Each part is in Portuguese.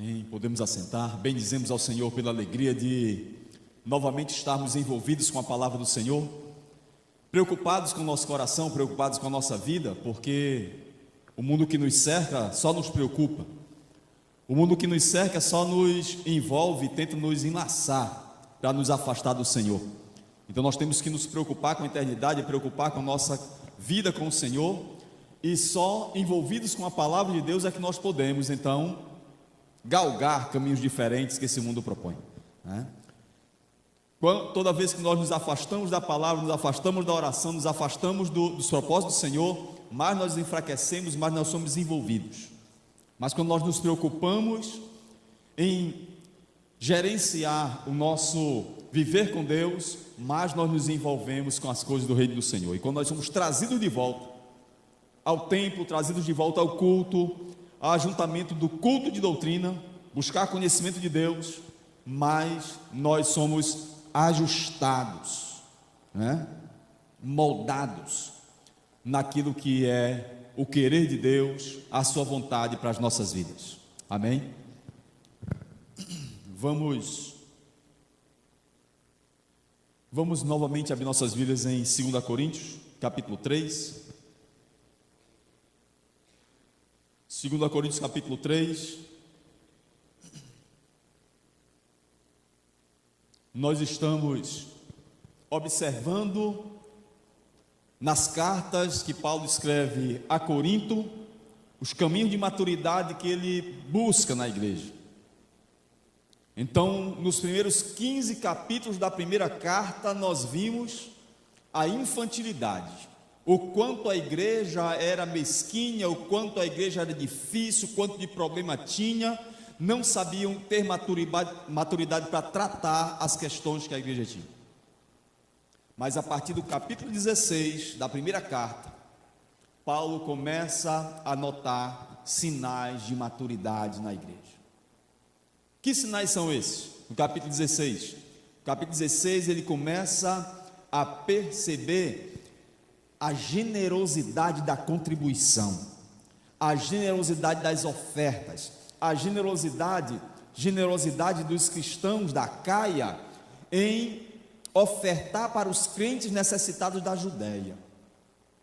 Amém. Podemos assentar. Bendizemos ao Senhor pela alegria de novamente estarmos envolvidos com a palavra do Senhor, preocupados com o nosso coração, preocupados com a nossa vida, porque o mundo que nos cerca só nos preocupa. O mundo que nos cerca só nos envolve e tenta nos enlaçar para nos afastar do Senhor. Então nós temos que nos preocupar com a eternidade, preocupar com a nossa vida com o Senhor, e só envolvidos com a palavra de Deus é que nós podemos então galgar caminhos diferentes que esse mundo propõe, né? Toda vez que nós nos afastamos da palavra, nos afastamos da oração, nos afastamos dos propósitos do Senhor, mais nós enfraquecemos, mais nós somos envolvidos. Mas quando nós nos preocupamos em gerenciar o nosso viver com Deus, mais nós nos envolvemos com as coisas do reino do Senhor. E quando nós somos trazidos de volta ao templo, trazidos de volta ao culto, ao ajuntamento do culto de doutrina, buscar conhecimento de Deus, mais nós somos ajustados, né? Moldados naquilo que é o querer de Deus, a sua vontade para as nossas vidas. Amém? Vamos novamente abrir nossas vidas em 2 Coríntios, capítulo 3. 2 Coríntios, capítulo 3. Nós estamos observando nas cartas que Paulo escreve a Corinto, os caminhos de maturidade que ele busca na igreja. Então, nos primeiros 15 capítulos da primeira carta, nós vimos a infantilidade, o quanto a igreja era mesquinha, o quanto a igreja era difícil, o quanto de problema tinha, não sabiam ter maturidade para tratar as questões que a igreja tinha. Mas a partir do capítulo 16 da primeira carta, Paulo começa a notar sinais de maturidade na igreja. Que sinais são esses? No capítulo 16. No capítulo 16 ele começa a perceber a generosidade da contribuição, a generosidade das ofertas, a generosidade dos cristãos da Caia em ofertar para os crentes necessitados da Judéia.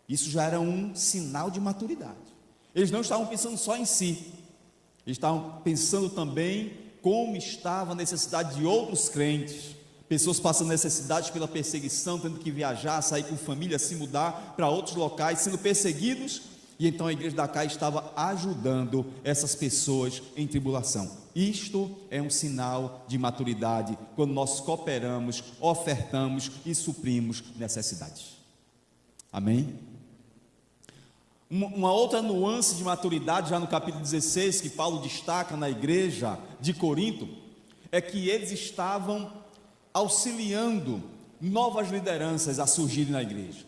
Isso já era um sinal de maturidade. Eles não estavam pensando só em si, eles estavam pensando também como estava a necessidade de outros crentes, pessoas passando necessidades pela perseguição, tendo que viajar, sair com família, se mudar para outros locais, sendo perseguidos, e então a igreja da Caia estava ajudando essas pessoas em tribulação. Isto é um sinal de maturidade, quando nós cooperamos, ofertamos e suprimos necessidades. Amém? Uma outra nuance de maturidade, já no capítulo 16, que Paulo destaca na igreja de Corinto, é que eles estavam auxiliando novas lideranças a surgirem na igreja,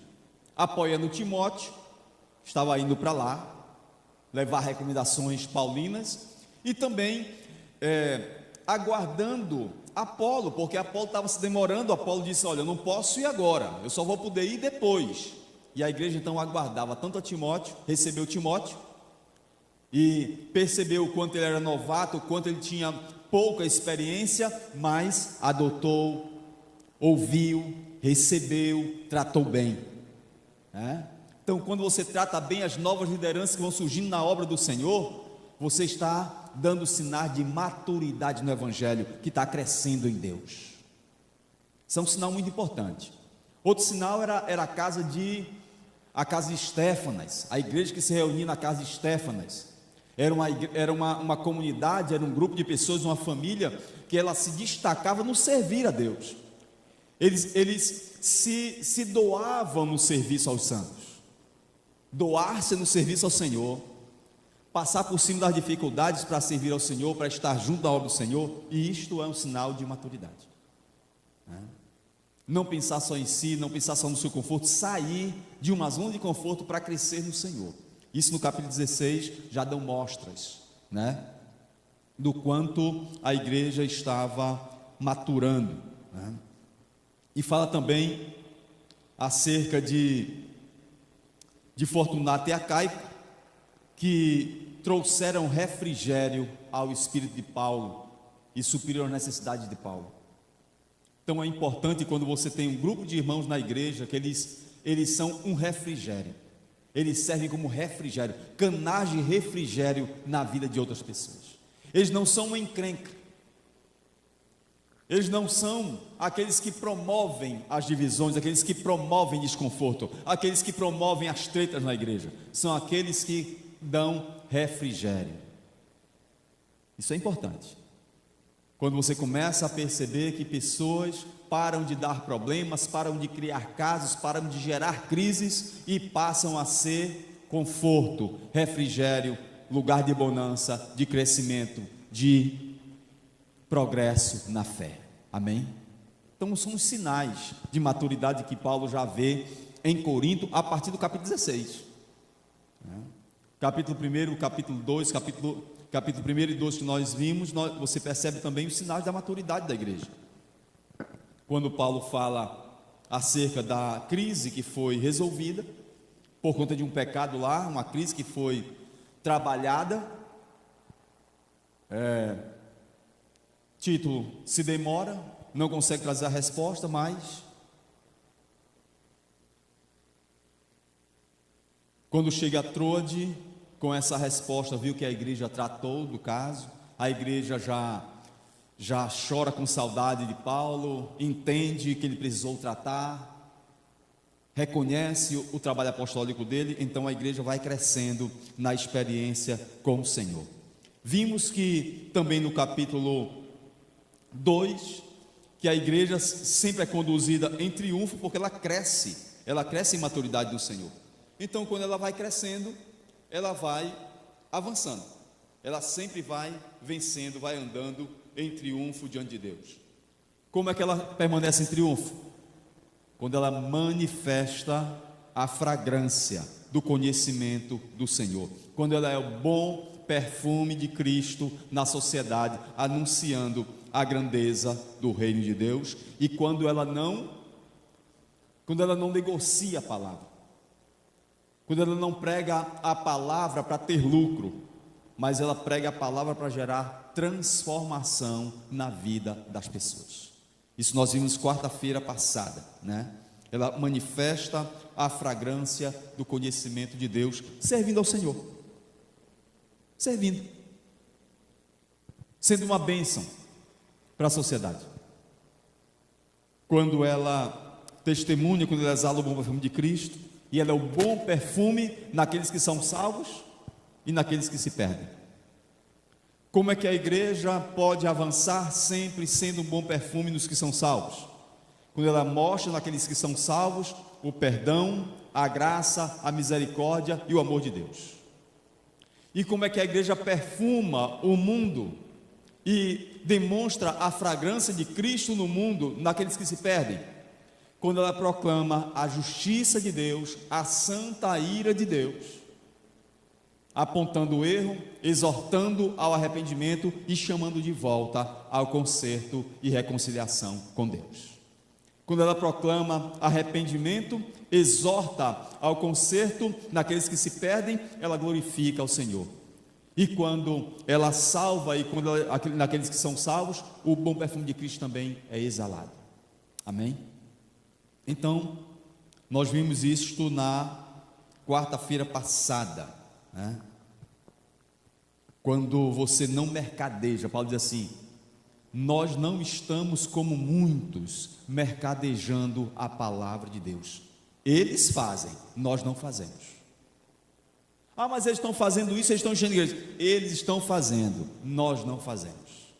apoiando Timóteo, estava indo para lá, levar recomendações paulinas, e também aguardando Apolo, porque Apolo estava se demorando. Apolo disse: olha, eu não posso ir agora, eu só vou poder ir depois. E a igreja então aguardava tanto a Timóteo, recebeu Timóteo, e percebeu o quanto ele era novato, o quanto ele tinha pouca experiência, mas adotou, ouviu, recebeu, tratou bem, né? Então, quando você trata bem as novas lideranças que vão surgindo na obra do Senhor, você está dando sinais de maturidade no Evangelho, que está crescendo em Deus. Isso é um sinal muito importante. Outro sinal era a casa de Estéfanas, a igreja que se reunia na casa de Estéfanas. Era uma comunidade, era um grupo de pessoas, uma família, que ela se destacava no servir a Deus. Eles se doavam no serviço aos santos. Doar-se no serviço ao Senhor, passar por cima das dificuldades para servir ao Senhor, para estar junto da obra do Senhor, e isto é um sinal de maturidade, né? Não pensar só em si, não pensar só no seu conforto, sair de uma zona de conforto para crescer no Senhor. Isso no capítulo 16 já dão mostras, né, do quanto a igreja estava maturando, né? E fala também acerca de Fortunato e Acaico, que trouxeram refrigério ao espírito de Paulo e supriram as necessidades de Paulo. Então é importante, quando você tem um grupo de irmãos na igreja, que eles são um refrigério. Eles servem como refrigério, canais de refrigério na vida de outras pessoas. Eles não são uma encrenca. Eles não são aqueles que promovem as divisões, aqueles que promovem desconforto, aqueles que promovem as tretas na igreja. São aqueles que dão refrigério. Isso é importante. Quando você começa a perceber que pessoas param de dar problemas, param de criar casos, param de gerar crises e passam a ser conforto, refrigério, lugar de bonança, de crescimento, de progresso na fé. Amém? Então são os sinais de maturidade que Paulo já vê em Corinto a partir do capítulo 16. Capítulo 1, capítulo 2, capítulo 1 e 2 que nós vimos, você percebe também os sinais da maturidade da igreja. Quando Paulo fala acerca da crise que foi resolvida por conta de um pecado lá, uma crise que foi trabalhada, Tito se demora, não consegue trazer a resposta, mas quando chega a Troade, com essa resposta, viu que a igreja tratou do caso, a igreja já chora com saudade de Paulo, entende que ele precisou tratar, reconhece o trabalho apostólico dele, então a igreja vai crescendo na experiência com o Senhor. Vimos que também no capítulo 2, que a igreja sempre é conduzida em triunfo, porque ela cresce em maturidade do Senhor. Então, quando ela vai crescendo, ela vai avançando, ela sempre vai vencendo, vai andando em triunfo diante de Deus. Como é que ela permanece em triunfo? Quando ela manifesta a fragrância do conhecimento do Senhor, quando ela é o bom perfume de Cristo na sociedade, anunciando a grandeza do reino de Deus, e quando ela não negocia a palavra, quando ela não prega a palavra para ter lucro, mas ela prega a palavra para gerar transformação na vida das pessoas. Isso nós vimos quarta-feira passada, né? Ela manifesta a fragrância do conhecimento de Deus, servindo ao Senhor, sendo uma bênção para a sociedade. Quando ela testemunha, quando ela exala o bom perfume de Cristo, e ela é o bom perfume naqueles que são salvos e naqueles que se perdem. Como é que a igreja pode avançar sempre sendo um bom perfume nos que são salvos? Quando ela mostra naqueles que são salvos o perdão, a graça, a misericórdia e o amor de Deus. E como é que a igreja perfuma o mundo e demonstra a fragrância de Cristo no mundo, naqueles que se perdem? Quando ela proclama a justiça de Deus, a santa ira de Deus, apontando o erro, exortando ao arrependimento e chamando de volta ao conserto e reconciliação com Deus. Quando ela proclama arrependimento, exorta ao conserto naqueles que se perdem, ela glorifica ao Senhor. E quando ela salva, e quando naqueles que são salvos, o bom perfume de Cristo também é exalado. Amém? Então, nós vimos isto na quarta-feira passada, né? Quando você não mercadeja, Paulo diz assim: nós não estamos como muitos mercadejando a palavra de Deus. Eles fazem, nós não fazemos. Ah, mas eles estão fazendo isso, eles estão enchendo igreja. Eles estão fazendo, nós não fazemos.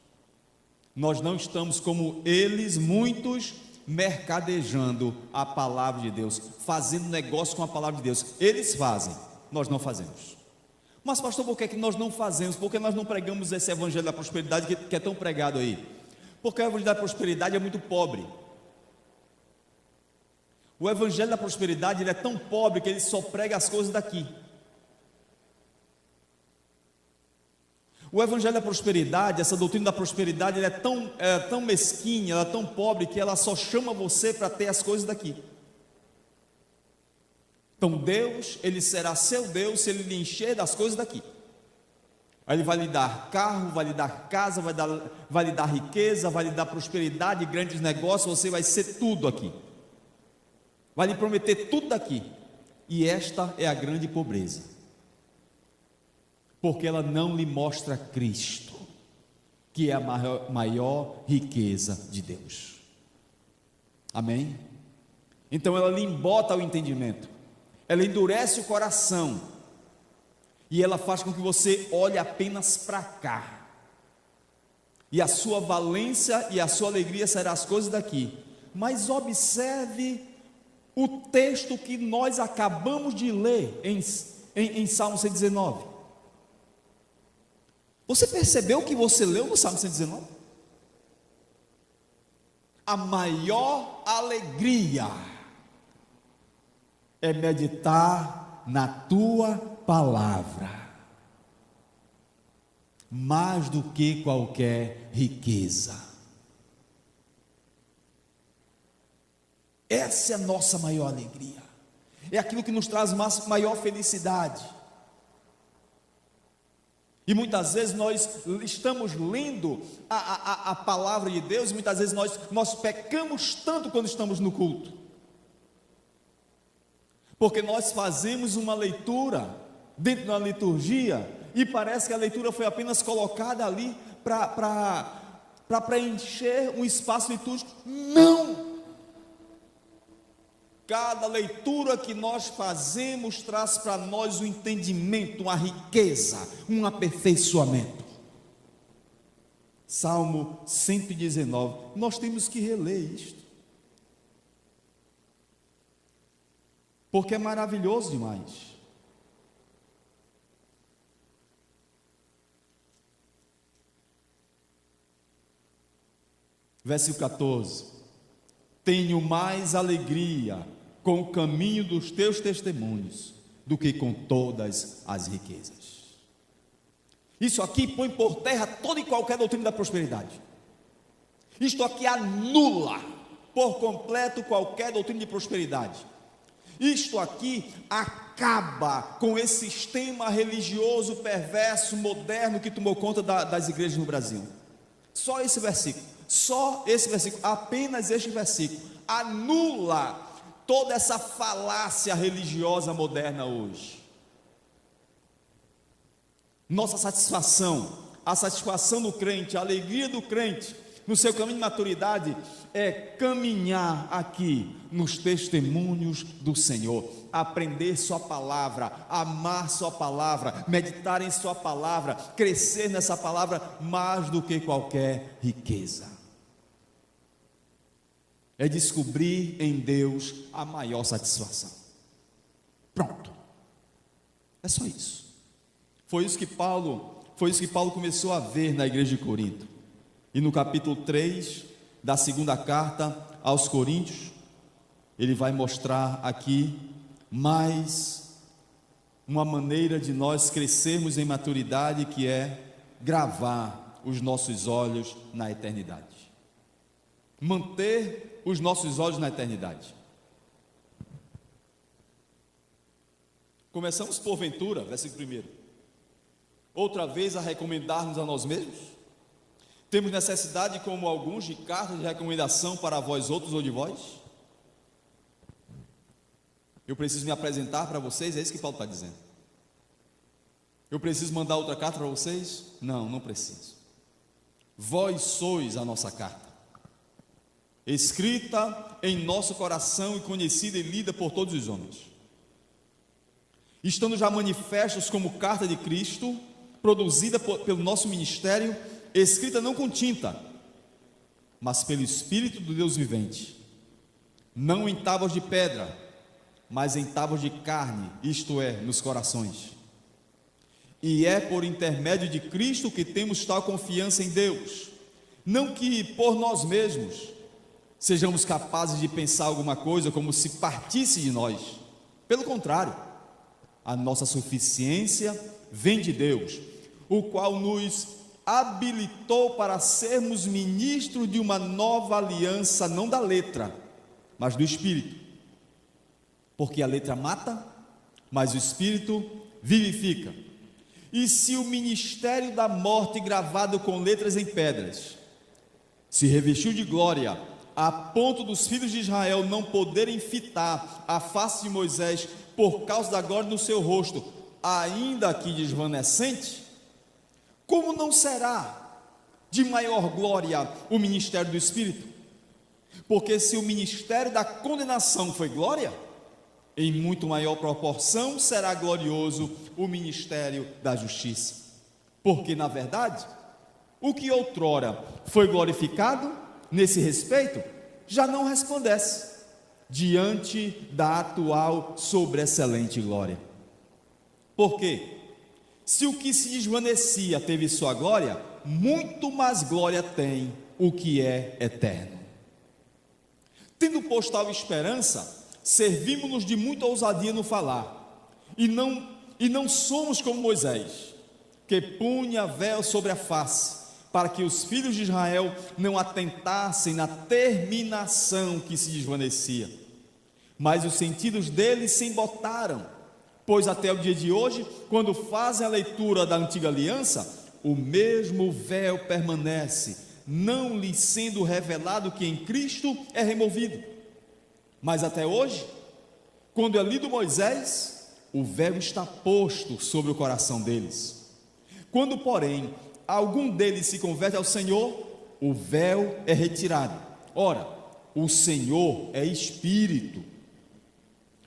Nós não estamos como eles, muitos, mercadejando a palavra de Deus, fazendo negócio com a palavra de Deus. Eles fazem, nós não fazemos. Mas pastor, por que é que nós não fazemos? Por que nós não pregamos esse evangelho da prosperidade que é tão pregado aí? Porque o evangelho da prosperidade é muito pobre. O evangelho da prosperidade, ele é tão pobre que ele só prega as coisas daqui. O evangelho da prosperidade, essa doutrina da prosperidade, ela é tão mesquinha, ela é tão pobre, que ela só chama você para ter as coisas daqui. Então Deus, ele será seu Deus se ele lhe encher das coisas daqui. Aí Ele vai lhe dar carro, vai lhe dar casa, vai lhe dar riqueza, vai lhe dar prosperidade, grandes negócios, você vai ser tudo aqui. Vai lhe prometer tudo daqui. E esta é a grande pobreza. Porque ela não lhe mostra Cristo, que é a maior riqueza de Deus. Amém? Então ela lhe embota o entendimento, ela endurece o coração, e ela faz com que você olhe apenas para cá, e a sua valência e a sua alegria serão as coisas daqui. Mas observe o texto que nós acabamos de ler em Salmo 119. Você percebeu o que você leu no Salmo 119? A maior alegria é meditar na tua palavra, mais do que qualquer riqueza. Essa é a nossa maior alegria, é aquilo que nos traz maior felicidade. E muitas vezes nós estamos lendo a palavra de Deus, e muitas vezes nós pecamos tanto quando estamos no culto, porque nós fazemos uma leitura dentro da liturgia, e parece que a leitura foi apenas colocada ali para preencher um espaço litúrgico. Não! Cada leitura que nós fazemos traz para nós um entendimento, uma riqueza, um aperfeiçoamento. Salmo 119, nós temos que reler isto, porque é maravilhoso demais. Versículo 14: tenho mais alegria com o caminho dos teus testemunhos do que com todas as riquezas. Isso aqui põe por terra toda e qualquer doutrina da prosperidade. Isto aqui anula por completo qualquer doutrina de prosperidade. Isto aqui acaba com esse sistema religioso perverso, moderno, que tomou conta das igrejas no Brasil. Só esse versículo, apenas este versículo anula toda essa falácia religiosa moderna hoje. Nossa satisfação, a satisfação do crente, a alegria do crente no seu caminho de maturidade é caminhar aqui nos testemunhos do Senhor, aprender sua palavra, amar sua palavra, meditar em sua palavra, crescer nessa palavra mais do que qualquer riqueza. É descobrir em Deus a maior satisfação. Pronto. É só isso. Foi isso que Paulo começou a ver na igreja de Corinto. E no capítulo 3 da segunda carta aos Coríntios, ele vai mostrar aqui mais uma maneira de nós crescermos em maturidade, que é gravar os nossos olhos na eternidade. Manter os nossos olhos na eternidade. Começamos porventura, versículo 1, outra vez a recomendar-nos a nós mesmos? Temos necessidade, como alguns, de cartas de recomendação para vós outros ou de vós? Eu preciso me apresentar para vocês? É isso que Paulo está dizendo. Eu preciso mandar outra carta para vocês? Não, não preciso. Vós sois a nossa carta, escrita em nosso coração e conhecida e lida por todos os homens, estando já manifestos como carta de Cristo, produzida pelo nosso ministério, escrita não com tinta, mas pelo Espírito do Deus vivente, não em tábuas de pedra, mas em tábuas de carne, isto é, nos corações. E é por intermédio de Cristo que temos tal confiança em Deus, não que por nós mesmos sejamos capazes de pensar alguma coisa como se partisse de nós. Pelo contrário, a nossa suficiência vem de Deus, o qual nos habilitou para sermos ministros de uma nova aliança, não da letra, mas do Espírito. Porque a letra mata, mas o Espírito vivifica. E se o ministério da morte, gravado com letras em pedras, se revestiu de glória, a ponto dos filhos de Israel não poderem fitar a face de Moisés por causa da glória no seu rosto, ainda que desvanecente, como não será de maior glória o ministério do Espírito? Porque se o ministério da condenação foi glória, em muito maior proporção será glorioso o ministério da justiça. Porque, na verdade, o que outrora foi glorificado nesse respeito, já não resplandece diante da atual sobreexcelente glória. Porque, se o que se desvanecia teve sua glória, muito mais glória tem o que é eterno. Tendo posto tal esperança, servimos-nos de muita ousadia no falar, e não somos como Moisés, que punha véu sobre a face, para que os filhos de Israel não atentassem na terminação que se desvanecia. Mas os sentidos deles se embotaram, pois até o dia de hoje, quando fazem a leitura da antiga aliança, o mesmo véu permanece, não lhes sendo revelado que em Cristo é removido. Mas até hoje, quando é lido Moisés, o véu está posto sobre o coração deles. Quando, porém, algum deles se converte ao Senhor, o véu é retirado. Ora, o Senhor é Espírito,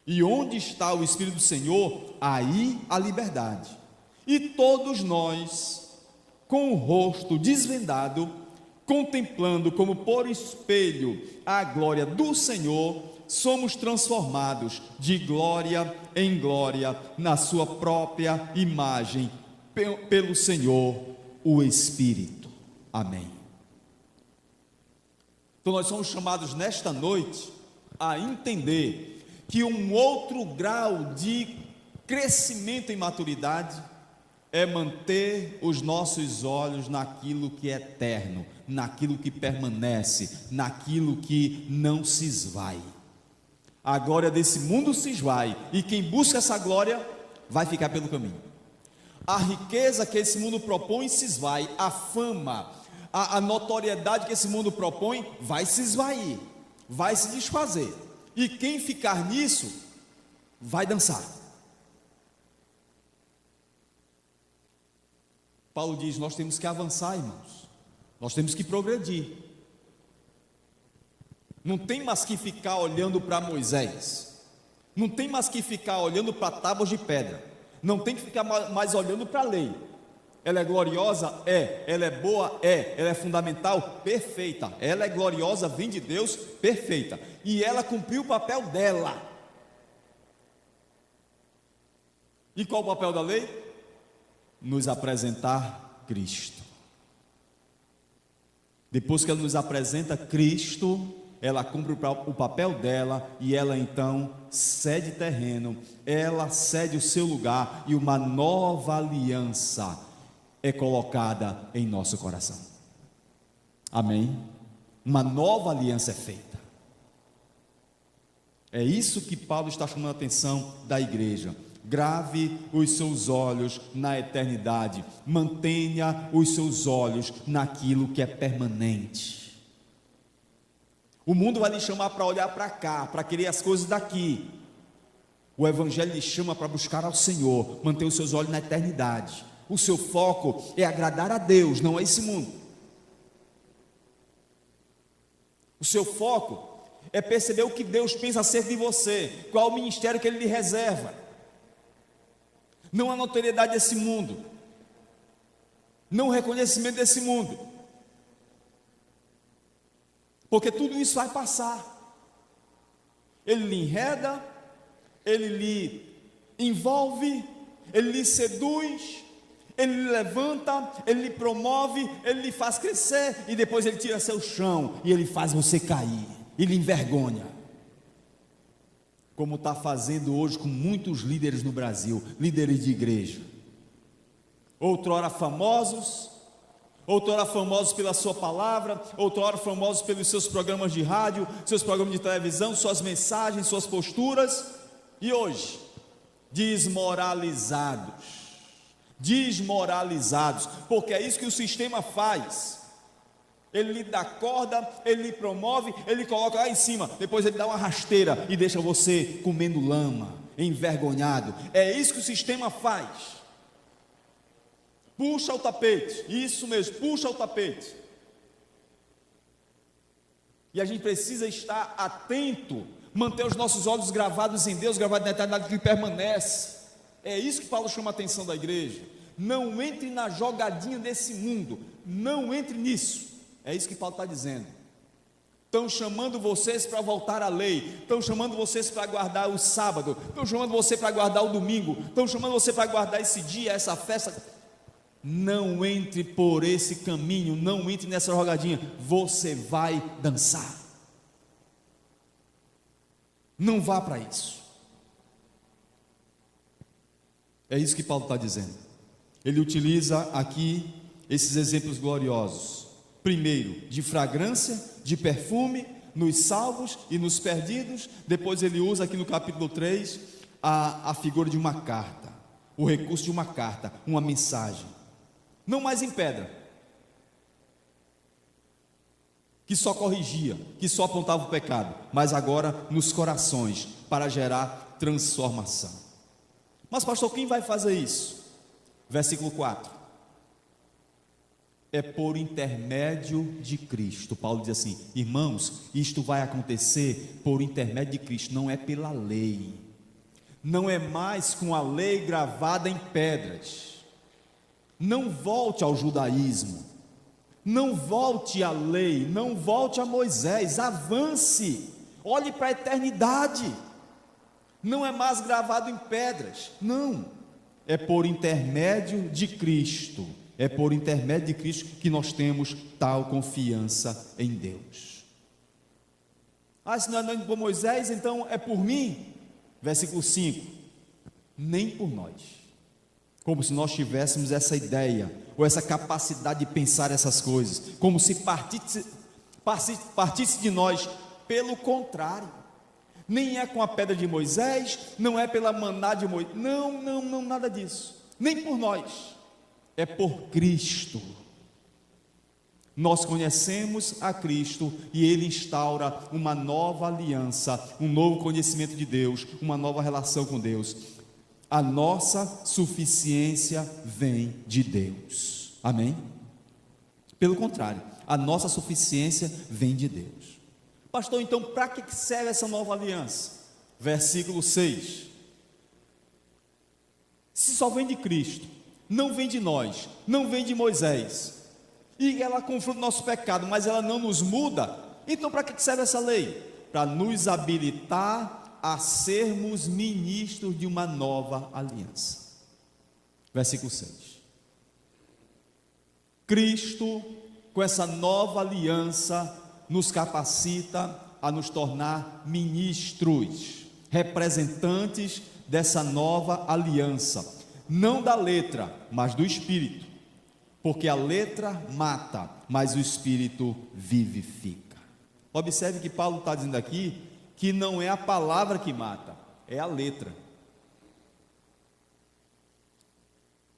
e onde está o Espírito do Senhor, aí a liberdade. E todos nós, com o rosto desvendado, contemplando como por espelho a glória do Senhor, somos transformados de glória em glória na sua própria imagem, pelo Senhor, o Espírito. Amém. Então nós somos chamados nesta noite a entender que um outro grau de crescimento em maturidade é manter os nossos olhos naquilo que é eterno, naquilo que permanece, naquilo que não se esvai. A glória desse mundo se esvai, e quem busca essa glória vai ficar pelo caminho. A riqueza que esse mundo propõe se esvai, a fama, a notoriedade que esse mundo propõe vai se esvair, vai se desfazer, e quem ficar nisso vai dançar. Paulo diz: nós temos que avançar, irmãos, nós temos que progredir. Não tem mais que ficar olhando para Moisés, não tem mais que ficar olhando para tábuas de pedra, não tem que ficar mais olhando para a lei. Ela é gloriosa? É. Ela é boa? É. Ela é fundamental? Perfeita. Ela é gloriosa, vem de Deus? Perfeita. E ela cumpriu o papel dela. E qual o papel da lei? Nos apresentar Cristo. Depois que ela nos apresenta Cristo, ela cumpre o papel dela, e ela então cede terreno, ela cede o seu lugar, e uma nova aliança é colocada em nosso coração. Amém? Uma nova aliança é feita. É isso que Paulo está chamando a atenção da igreja. Grave os seus olhos na eternidade, mantenha os seus olhos naquilo que é permanente. O mundo vai lhe chamar para olhar para cá, para querer as coisas daqui. O Evangelho lhe chama para buscar ao Senhor, manter os seus olhos na eternidade. O seu foco é agradar a Deus, não a esse mundo. O seu foco é perceber o que Deus pensa acerca de você, qual o ministério que Ele lhe reserva. Não a notoriedade desse mundo, não o reconhecimento desse mundo, porque tudo isso vai passar. Ele lhe enreda, ele lhe envolve, ele lhe seduz, ele lhe levanta, ele lhe promove, ele lhe faz crescer, e depois ele tira seu chão e ele faz você cair, e lhe envergonha, como está fazendo hoje com muitos líderes no Brasil, líderes de igreja, outrora famosos pela sua palavra, outrora famosos pelos seus programas de rádio, seus programas de televisão, suas mensagens, suas posturas, e hoje desmoralizados, desmoralizados, porque é isso que o sistema faz. Ele lhe dá corda, ele lhe promove, ele coloca lá em cima, depois ele dá uma rasteira e deixa você comendo lama, envergonhado. É isso que o sistema faz. Puxa o tapete, isso mesmo, puxa o tapete. E a gente precisa estar atento, manter os nossos olhos gravados em Deus, gravados na eternidade que permanece. É isso que Paulo chama a atenção da igreja. Não entre na jogadinha desse mundo, não entre nisso. É isso que Paulo está dizendo. Estão chamando vocês para voltar à lei, estão chamando vocês para guardar o sábado, estão chamando você para guardar o domingo, estão chamando você para guardar esse dia, essa festa. Não entre por esse caminho, não entre nessa jogadinha, você vai dançar. Não vá para isso. É isso que Paulo está dizendo. Ele utiliza aqui esses exemplos gloriosos. Primeiro, de fragrância, de perfume, nos salvos e nos perdidos. Depois ele usa aqui no capítulo 3 a figura de uma carta, o recurso de uma carta, uma mensagem. Não mais em pedra, que só corrigia, que só apontava o pecado, mas agora nos corações, para gerar transformação. Mas pastor, quem vai fazer isso? Versículo 4. É por intermédio de Cristo. Paulo diz assim: irmãos, isto vai acontecer por intermédio de Cristo, não é pela lei, não é mais com a lei gravada em pedras. Não volte ao judaísmo, não volte à lei, não volte a Moisés, avance, olhe para a eternidade. Não é mais gravado em pedras, não, é por intermédio de Cristo. É por intermédio de Cristo que nós temos tal confiança em Deus. Se não é por Moisés, então é por mim. Versículo 5: nem por nós, como se nós tivéssemos essa ideia, ou essa capacidade de pensar essas coisas, como se partisse de nós. Pelo contrário, nem é com a pedra de Moisés, não é pela maná de Moisés, não, nada disso, nem por nós, é por Cristo. Nós conhecemos a Cristo e Ele instaura uma nova aliança, um novo conhecimento de Deus, uma nova relação com Deus. A nossa suficiência vem de Deus, amém? Pelo contrário, a nossa suficiência vem de Deus. Pastor, então para que serve essa nova aliança? Versículo 6: se só vem de Cristo, não vem de nós, não vem de Moisés, e ela confronta o nosso pecado, mas ela não nos muda, então para que serve essa lei? Para nos habilitar a sermos ministros de uma nova aliança. Versículo 6: Cristo, com essa nova aliança, nos capacita a nos tornar ministros, representantes dessa nova aliança, não da letra, mas do Espírito, porque a letra mata, mas o Espírito vivifica. Observe que Paulo está dizendo aqui que não é a palavra que mata, é a letra.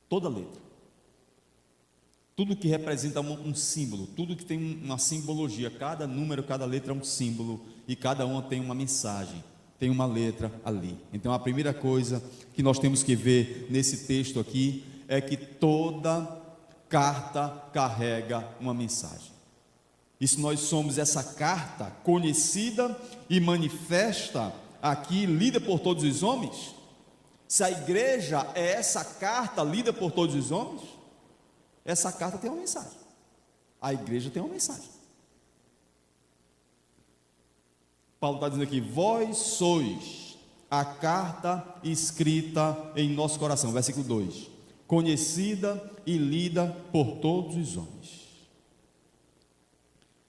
Toda letra, tudo que representa um símbolo, tudo que tem uma simbologia, cada número, cada letra é um símbolo, e cada uma tem uma mensagem, tem uma letra ali. Então a primeira coisa que nós temos que ver nesse texto aqui é que toda carta carrega uma mensagem. E se nós somos essa carta conhecida e manifesta aqui, lida por todos os homens, se a igreja é essa carta lida por todos os homens, essa carta tem uma mensagem, a igreja tem uma mensagem. Paulo está dizendo aqui: vós sois a carta escrita em nosso coração, versículo 2, conhecida e lida por todos os homens.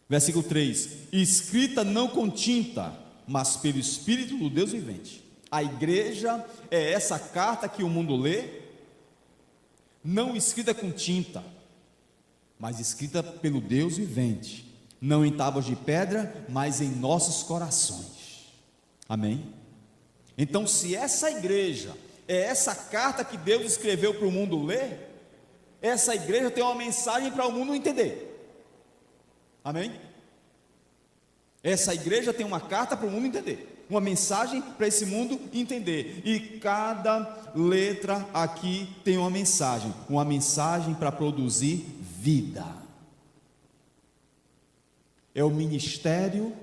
Versículo 3: escrita não com tinta, mas pelo Espírito do Deus vivente. A igreja é essa carta que o mundo lê, não escrita com tinta, mas escrita pelo Deus vivente, não em tábuas de pedra, mas em nossos corações. Amém? Então, se essa igreja é essa carta que Deus escreveu para o mundo ler. Essa igreja tem uma mensagem para o mundo entender. Amém? Essa igreja tem uma carta para o mundo entender, uma mensagem para esse mundo entender, e cada letra aqui tem uma mensagem para produzir vida. É o ministério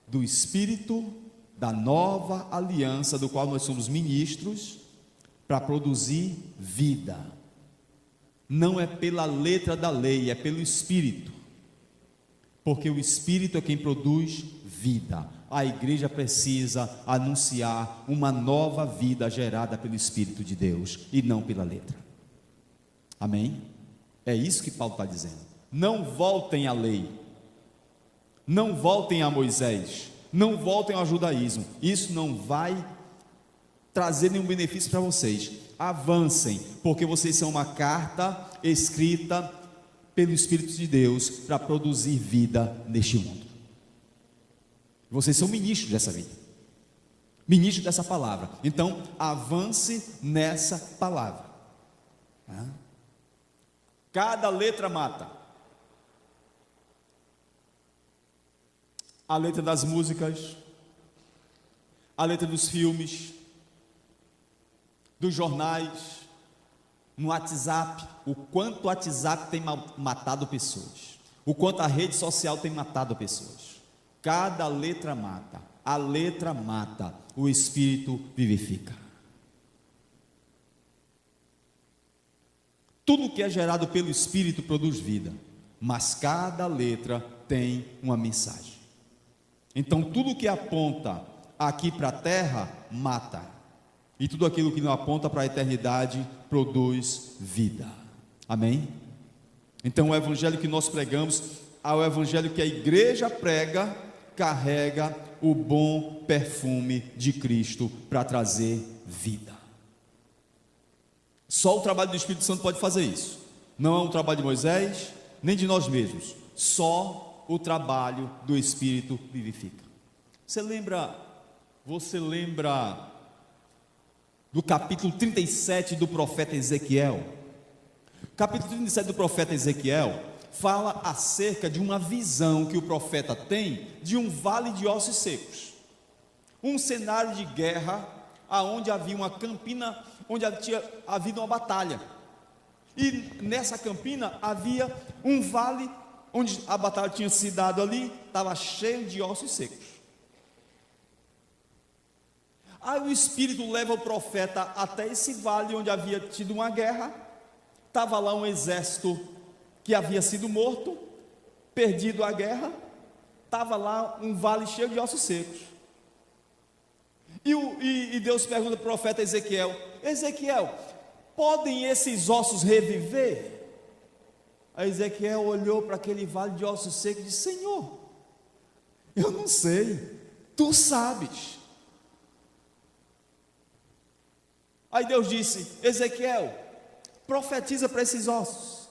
do Espírito da nova aliança, do qual nós somos ministros, para produzir vida. Não é pela letra da lei, é pelo Espírito, porque o Espírito é quem produz vida. A igreja precisa anunciar uma nova vida gerada pelo Espírito de Deus, e não pela letra. Amém? É isso que Paulo está dizendo. Não voltem à lei, não voltem a Moisés, não voltem ao judaísmo. Isso não vai trazer nenhum benefício para vocês. Avancem, porque vocês são uma carta escrita pelo Espírito de Deus para produzir vida neste mundo. Vocês são ministros dessa vida, ministros dessa palavra. Então avance nessa palavra. Cada letra mata. A letra das músicas, a letra dos filmes, dos jornais, no WhatsApp. O quanto o WhatsApp tem matado pessoas, o quanto a rede social tem matado pessoas. Cada letra mata. A letra mata, o Espírito vivifica. Tudo que é gerado pelo Espírito produz vida, mas cada letra tem uma mensagem. Então tudo que aponta aqui para a terra mata, e tudo aquilo que não aponta para a eternidade produz vida. Amém? Então o evangelho que nós pregamos, o evangelho que a igreja prega, carrega o bom perfume de Cristo para trazer vida. Só o trabalho do Espírito Santo pode fazer isso. Não é um trabalho de Moisés, nem de nós mesmos. Só o trabalho do Espírito vivifica. Você lembra do capítulo 37 do profeta Ezequiel? Capítulo 37 do profeta Ezequiel fala acerca de uma visão que o profeta tem de um vale de ossos secos, um cenário de guerra, aonde havia uma campina, onde tinha havido uma batalha, e nessa campina havia um vale, onde a batalha tinha se dado ali, estava cheio de ossos secos. Aí o Espírito leva o profeta até esse vale, onde havia tido uma guerra, estava lá um exército que havia sido morto, perdido a guerra, estava lá um vale cheio de ossos secos. E Deus pergunta para o profeta Ezequiel: Ezequiel, podem esses ossos reviver? Aí Ezequiel olhou para aquele vale de ossos secos e disse: Senhor, eu não sei, tu sabes. Aí Deus disse: Ezequiel, profetiza para esses ossos,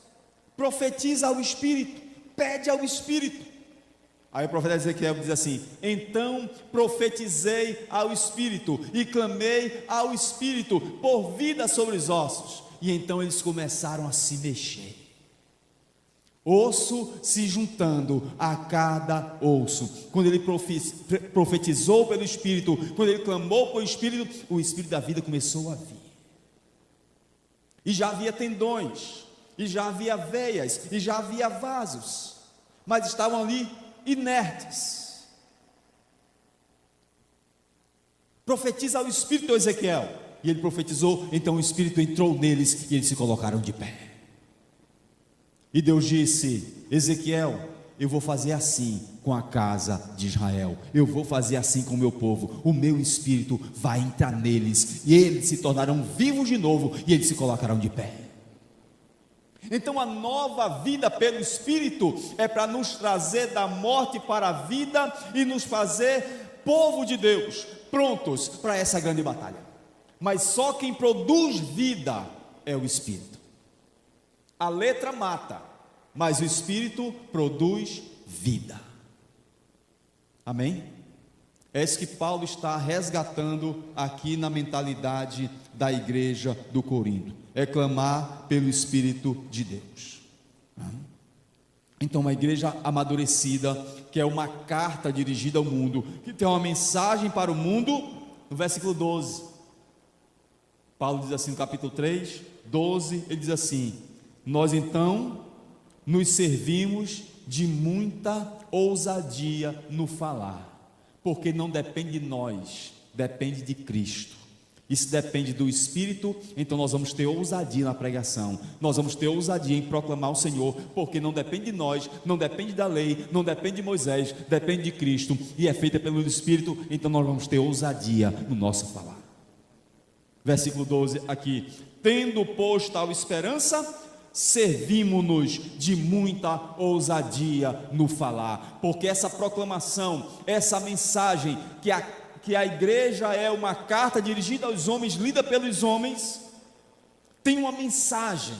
profetiza ao Espírito, pede ao Espírito. Aí o profeta Ezequiel diz assim: então profetizei ao Espírito e clamei ao Espírito por vida sobre os ossos, e então eles começaram a se mexer, osso se juntando a cada osso. Quando ele profetizou pelo Espírito, quando ele clamou pelo Espírito, o Espírito da vida começou a vir, e já havia tendões, e já havia veias, e já havia vasos, mas estavam ali inertes. Profetiza ao Espírito, Ezequiel. E ele profetizou, então o Espírito entrou neles e eles se colocaram de pé. E Deus disse: Ezequiel, eu vou fazer assim com a casa de Israel, eu vou fazer assim com o meu povo, o meu Espírito vai entrar neles, e eles se tornarão vivos de novo, e eles se colocarão de pé. Então a nova vida pelo Espírito é para nos trazer da morte para a vida, e nos fazer povo de Deus, prontos para essa grande batalha. Mas só quem produz vida é o Espírito. A letra mata, mas o Espírito produz vida. Amém? É isso que Paulo está resgatando aqui na mentalidade da igreja do Corinto, é clamar pelo Espírito de Deus. Então, uma igreja amadurecida, que é uma carta dirigida ao mundo, que tem uma mensagem para o mundo, no versículo 12, Paulo diz assim no capítulo 3, 12, ele diz assim: nós então nos servimos de muita ousadia no falar, porque não depende de nós, depende de Cristo. Isso depende do Espírito, então nós vamos ter ousadia na pregação, nós vamos ter ousadia em proclamar o Senhor, porque não depende de nós, não depende da lei, não depende de Moisés, depende de Cristo, e é feita pelo Espírito, então nós vamos ter ousadia no nosso falar. Versículo 12 aqui: tendo pois tal esperança, servimos-nos de muita ousadia no falar, porque essa proclamação, essa mensagem que a igreja é uma carta dirigida aos homens, lida pelos homens, tem uma mensagem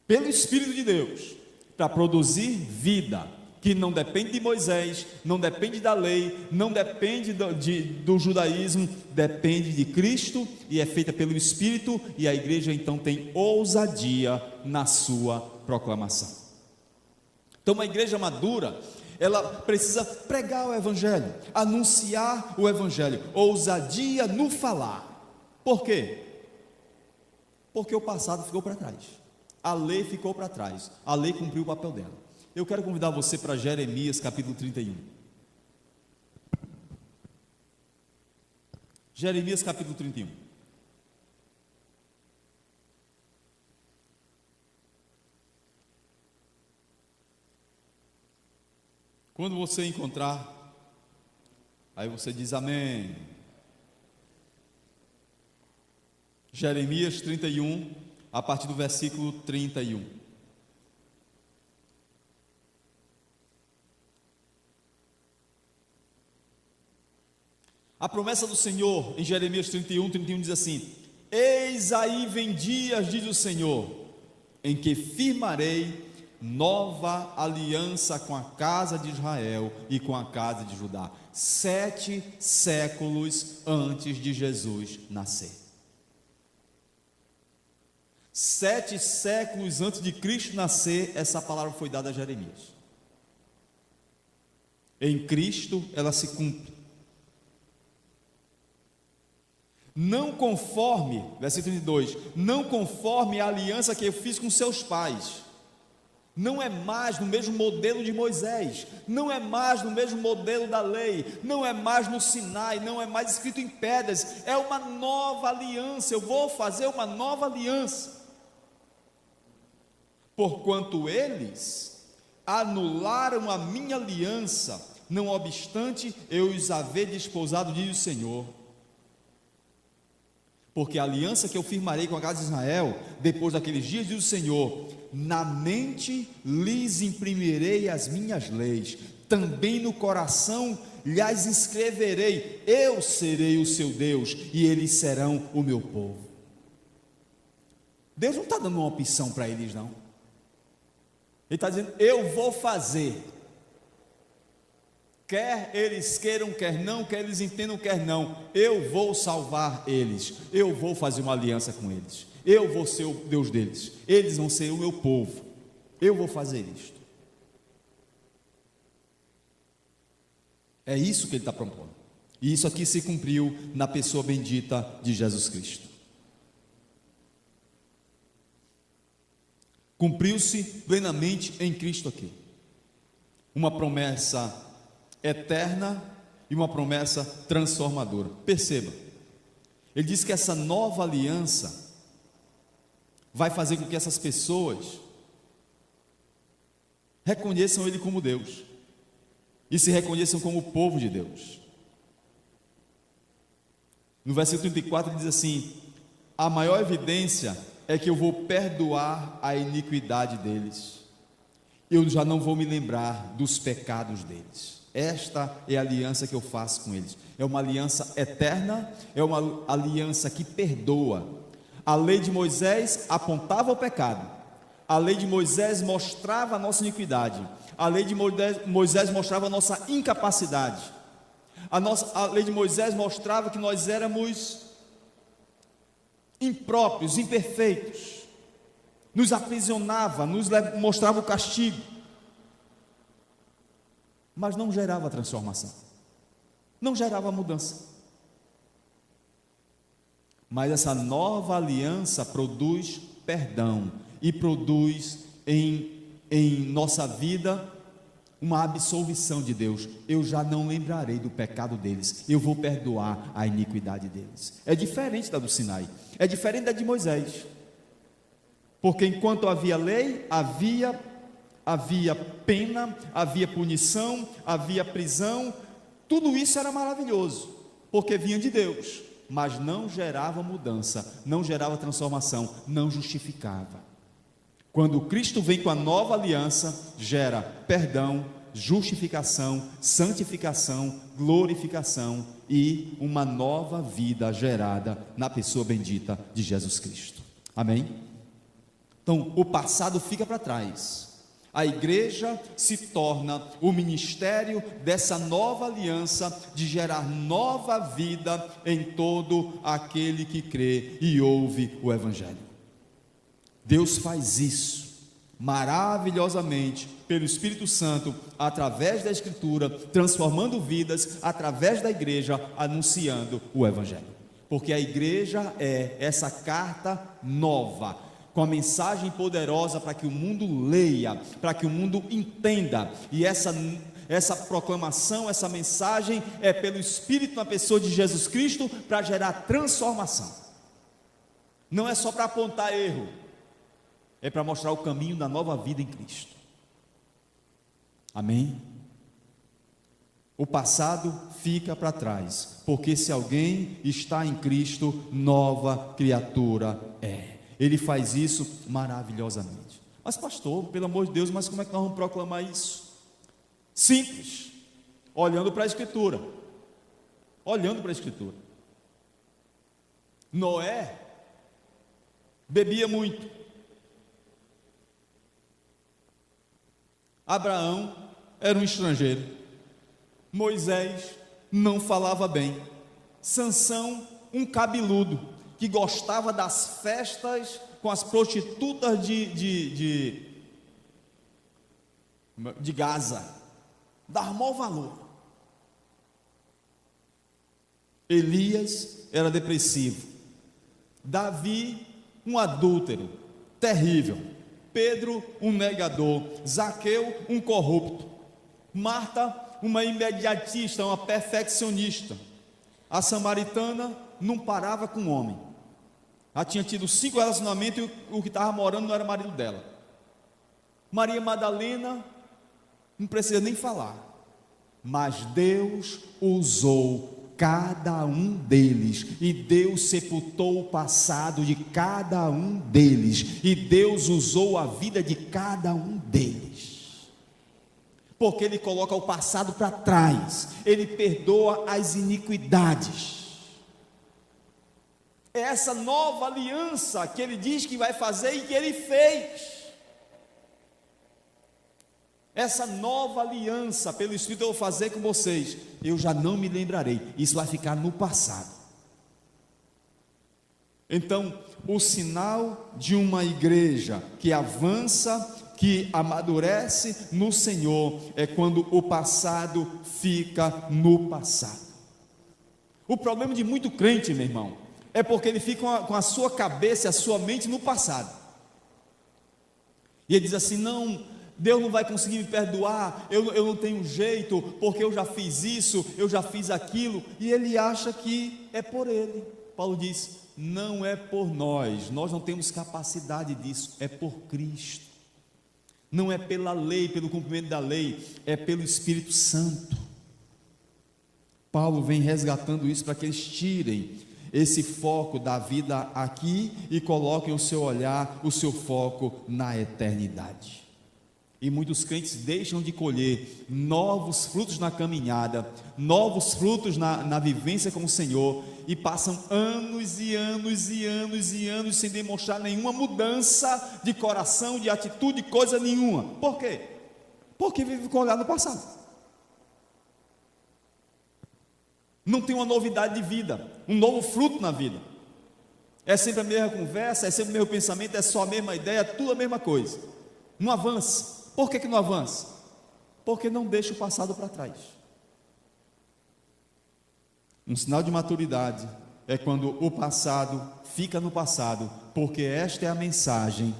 pelo Espírito de Deus para produzir vida, que não depende de Moisés, não depende da lei, não depende do judaísmo, depende de Cristo, e é feita pelo Espírito, e a igreja então tem ousadia na sua proclamação. Então, uma igreja madura, ela precisa pregar o Evangelho, anunciar o Evangelho, ousadia no falar. Por quê? Porque o passado ficou para trás, a lei ficou para trás, a lei cumpriu o papel dela. Eu quero convidar você para Jeremias capítulo 31. Jeremias capítulo 31. Quando você encontrar, aí você diz amém. Jeremias 31, a partir do versículo 31. A promessa do Senhor em Jeremias 31, 31 diz assim: eis aí vem dias, diz o Senhor, em que firmarei nova aliança com a casa de Israel e com a casa de Judá, 7 séculos antes de Jesus nascer. 7 séculos antes de Cristo nascer, essa palavra foi dada a Jeremias. Em Cristo ela se cumpre. Não conforme, versículo 32, não conforme a aliança que eu fiz com seus pais. Não é mais no mesmo modelo de Moisés, não é mais no mesmo modelo da lei, não é mais no Sinai, não é mais escrito em pedras, é uma nova aliança. Eu vou fazer uma nova aliança. Porquanto eles anularam a minha aliança, não obstante eu os haver desposado, diz o Senhor. Porque a aliança que eu firmarei com a casa de Israel, depois daqueles dias, diz o Senhor, na mente lhes imprimirei as minhas leis, também no coração lhes escreverei, eu serei o seu Deus, e eles serão o meu povo. Deus não está dando uma opção para eles, não. Ele está dizendo, eu vou fazer. Quer eles queiram, quer não, quer eles entendam, quer não, eu vou salvar eles, eu vou fazer uma aliança com eles, eu vou ser o Deus deles, eles vão ser o meu povo, eu vou fazer isto. É isso que ele está propondo, e isso aqui se cumpriu na pessoa bendita de Jesus Cristo. Cumpriu-se plenamente em Cristo aqui, uma promessa eterna e uma promessa transformadora. Perceba, ele diz que essa nova aliança vai fazer com que essas pessoas reconheçam Ele como Deus e se reconheçam como o povo de Deus. No versículo 34 ele diz assim: a maior evidência é que eu vou perdoar a iniquidade deles, eu já não vou me lembrar dos pecados deles. Esta é a aliança que eu faço com eles. É uma aliança eterna, é uma aliança que perdoa. A lei de Moisés apontava o pecado, a lei de Moisés mostrava a nossa iniquidade, a lei de Moisés mostrava a nossa incapacidade. A lei de Moisés mostrava que nós éramos impróprios, imperfeitos, nos aprisionava, mostrava o castigo, mas não gerava transformação, não gerava mudança. Mas essa nova aliança produz perdão e produz em nossa vida uma absolvição de Deus. Eu já não lembrarei do pecado deles, eu vou perdoar a iniquidade deles. É diferente da do Sinai, é diferente da de Moisés, porque enquanto havia lei, havia pena, havia punição, havia prisão, tudo isso era maravilhoso, porque vinha de Deus, mas não gerava mudança, não gerava transformação, não justificava. Quando Cristo vem com a nova aliança, gera perdão, justificação, santificação, glorificação e uma nova vida gerada na pessoa bendita de Jesus Cristo. Amém? Então, o passado fica para trás. A igreja se torna o ministério dessa nova aliança, de gerar nova vida em todo aquele que crê e ouve o Evangelho. Deus faz isso maravilhosamente pelo Espírito Santo, através da Escritura, transformando vidas, através da igreja, anunciando o Evangelho. Porque a igreja é essa carta nova, com a mensagem poderosa para que o mundo leia, para que o mundo entenda, e essa proclamação, essa mensagem é pelo Espírito na pessoa de Jesus Cristo, para gerar transformação. Não é só para apontar erro, é para mostrar o caminho da nova vida em Cristo. Amém? O passado fica para trás, porque se alguém está em Cristo, nova criatura é. Ele faz isso maravilhosamente. Mas pastor, pelo amor de Deus, mas como é que nós vamos proclamar isso? Simples, olhando para a Escritura. Olhando para a Escritura. Noé bebia muito. Abraão era um estrangeiro. Moisés não falava bem. Sansão, um cabeludo, que gostava das festas com as prostitutas de Gaza, dar maior valor. Elias era depressivo. Davi, um adúltero, terrível. Pedro, um negador. Zaqueu, um corrupto. Marta, uma imediatista, uma perfeccionista. A samaritana não parava com o homem. Ela tinha tido 5 relacionamentos e o que estava morando não era marido dela. Maria Madalena, não precisa nem falar, mas Deus usou cada um deles, e Deus sepultou o passado de cada um deles, e Deus usou a vida de cada um deles, porque Ele coloca o passado para trás, Ele perdoa as iniquidades. É essa nova aliança que Ele diz que vai fazer e que Ele fez. Essa nova aliança pelo Espírito eu vou fazer com vocês, eu já não me lembrarei, isso vai ficar no passado. Então, o sinal de uma igreja que avança, que amadurece no Senhor, é quando o passado fica no passado. O problema de muito crente, meu irmão, é porque ele fica com a sua cabeça e a sua mente no passado, e ele diz assim: não, Deus não vai conseguir me perdoar, eu não tenho jeito, porque eu já fiz isso, eu já fiz aquilo, e ele acha que é por ele. Paulo diz: não é por nós não temos capacidade disso, é por Cristo, não é pela lei, pelo cumprimento da lei, é pelo Espírito Santo. Paulo vem resgatando isso para que eles tirem esse foco da vida aqui e coloquem o seu olhar, o seu foco na eternidade. E muitos crentes deixam de colher novos frutos na caminhada, novos frutos na vivência com o Senhor, e passam anos e anos e anos e anos sem demonstrar nenhuma mudança de coração, de atitude, coisa nenhuma. Por quê? Porque vive com o olhar no passado. não tem uma novidade de vida, um novo fruto na vida. É sempre a mesma conversa, é sempre o mesmo pensamento, é só a mesma ideia, tudo a mesma coisa. Não avança. Por que não avança? Porque não deixa o passado para trás. Um sinal de maturidade é quando o passado fica no passado, porque esta é a mensagem